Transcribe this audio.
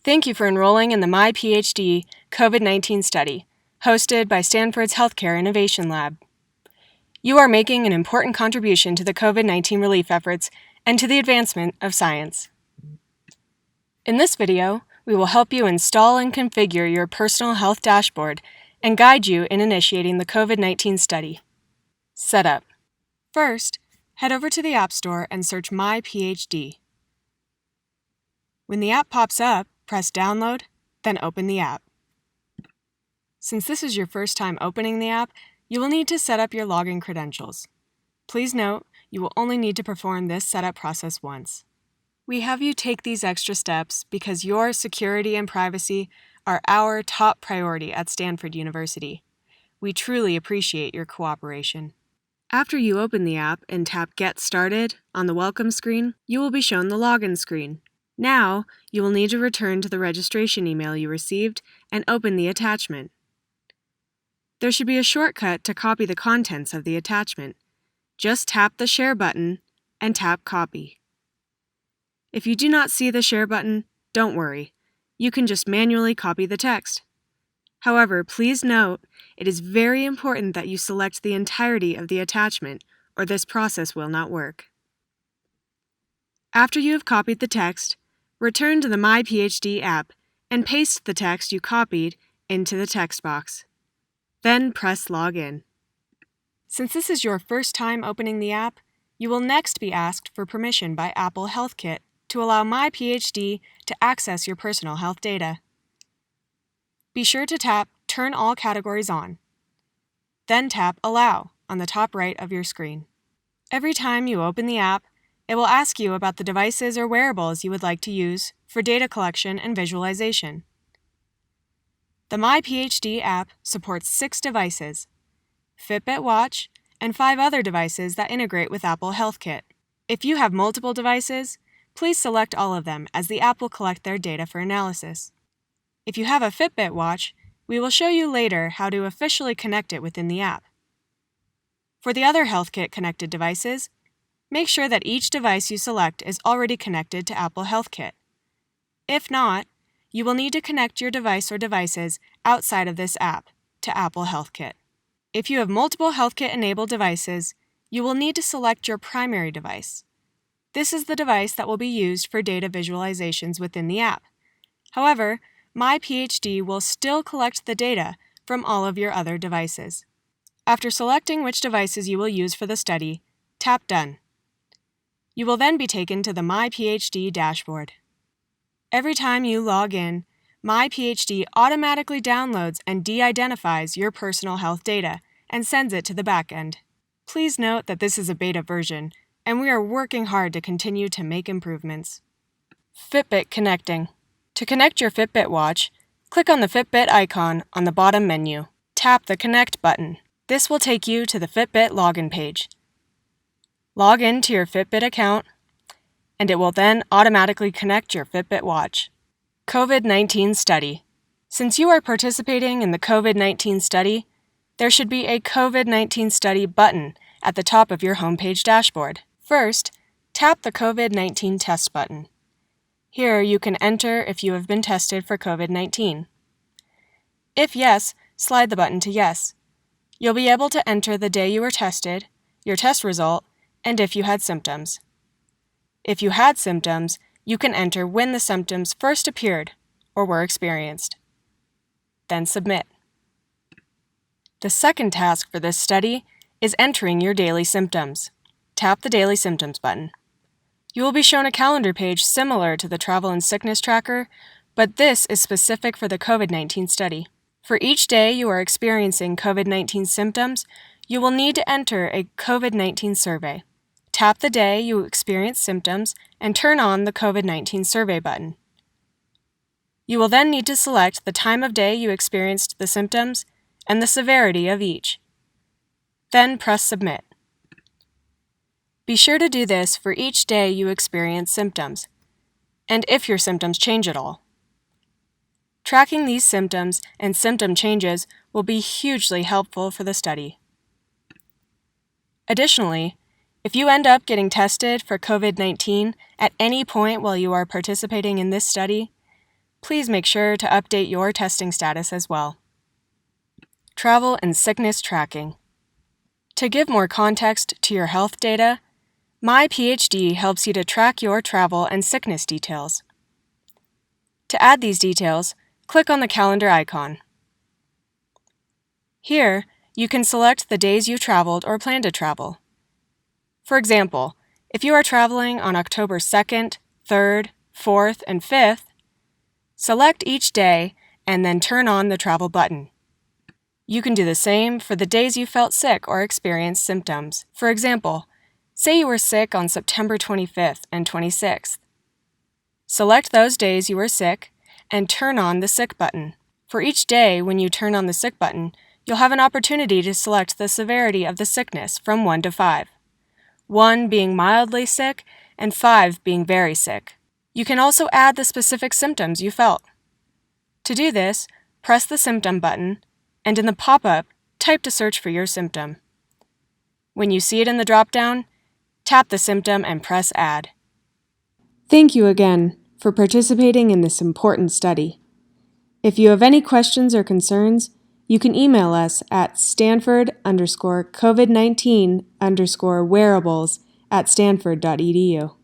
Thank you for enrolling in the MyPHD COVID-19 Study, hosted by Stanford's Healthcare Innovation Lab. You are making an important contribution to the COVID-19 relief efforts and to the advancement of science. In this video, we will help you install and configure your personal health dashboard and guide you in initiating the COVID-19 study. Setup. First, head over to the App Store and search MyPHD. When the app pops up, press Download, then open the app. Since this is your first time opening the app, you will need to set up your login credentials. Please note, you will only need to perform this setup process once. We have you take these extra steps because your security and privacy are our top priority at Stanford University. We truly appreciate your cooperation. After you open the app and tap Get Started on the Welcome screen, you will be shown the Login screen. Now, you will need to return to the registration email you received and open the attachment. There should be a shortcut to copy the contents of the attachment. Just tap the Share button and tap Copy. If you do not see the Share button, don't worry. You can just manually copy the text. However, please note, it is very important that you select the entirety of the attachment, or this process will not work. After you have copied the text, return to the MyPHD app and paste the text you copied into the text box. Then press Login. Since this is your first time opening the app, you will next be asked for permission by Apple HealthKit to allow MyPHD to access your personal health data. Be sure to tap Turn All Categories On. Then tap Allow on the top right of your screen. Every time you open the app, it will ask you about the devices or wearables you would like to use for data collection and visualization. The MyPHD app supports 6 devices, Fitbit watch, and 5 other devices that integrate with Apple HealthKit. If you have multiple devices, please select all of them as the app will collect their data for analysis. If you have a Fitbit watch, we will show you later how to officially connect it within the app. For the other HealthKit connected devices, make sure that each device you select is already connected to Apple HealthKit. If not, you will need to connect your device or devices outside of this app to Apple HealthKit. If you have multiple HealthKit-enabled devices, you will need to select your primary device. This is the device that will be used for data visualizations within the app. However, MyPHD will still collect the data from all of your other devices. After selecting which devices you will use for the study, tap Done. You will then be taken to the MyPHD dashboard. Every time you log in, MyPHD automatically downloads and de-identifies your personal health data and sends it to the backend. Please note that this is a beta version, and we are working hard to continue to make improvements. Fitbit connecting. To connect your Fitbit watch, click on the Fitbit icon on the bottom menu. Tap the Connect button. This will take you to the Fitbit login page. Log in to your Fitbit account, and it will then automatically connect your Fitbit watch. COVID-19 Study. Since you are participating in the COVID-19 study, there should be a COVID-19 Study button at the top of your homepage dashboard. First, tap the COVID-19 Test button. Here you can enter if you have been tested for COVID-19. If yes, slide the button to Yes. You'll be able to enter the day you were tested, your test result, and if you had symptoms. If you had symptoms, you can enter when the symptoms first appeared or were experienced. Then submit. The second task for this study is entering your daily symptoms. Tap the Daily Symptoms button. You will be shown a calendar page similar to the Travel and Sickness Tracker, but this is specific for the COVID-19 study. For each day you are experiencing COVID-19 symptoms, you will need to enter a COVID-19 survey. Tap the day you experience symptoms and turn on the COVID-19 survey button. You will then need to select the time of day you experienced the symptoms and the severity of each. Then press Submit. Be sure to do this for each day you experience symptoms, and if your symptoms change at all. Tracking these symptoms and symptom changes will be hugely helpful for the study. Additionally, if you end up getting tested for COVID-19 at any point while you are participating in this study, Please make sure to update your testing status as well. Travel and sickness tracking. To give more context to your health data, MyPHD helps you to track your travel and sickness details. To add these details, click on the calendar icon. Here, you can select the days you traveled or plan to travel. For example, if you are traveling on October 2nd, 3rd, 4th, and 5th, select each day and then turn on the travel button. You can do the same for the days you felt sick or experienced symptoms. For example, say you were sick on September 25th and 26th. Select those days you were sick and turn on the sick button. For each day when you turn on the sick button, you'll have an opportunity to select the severity of the sickness from 1 to 5. 1 being mildly sick and 5 being very sick. You can also add the specific symptoms you felt. To do this, press the symptom button and in the pop-up, type to search for your symptom. When you see it in the drop-down, tap the symptom and press Add. Thank you again for participating in this important study. If you have any questions or concerns, you can email us at stanford_covid19_wearables@stanford.edu.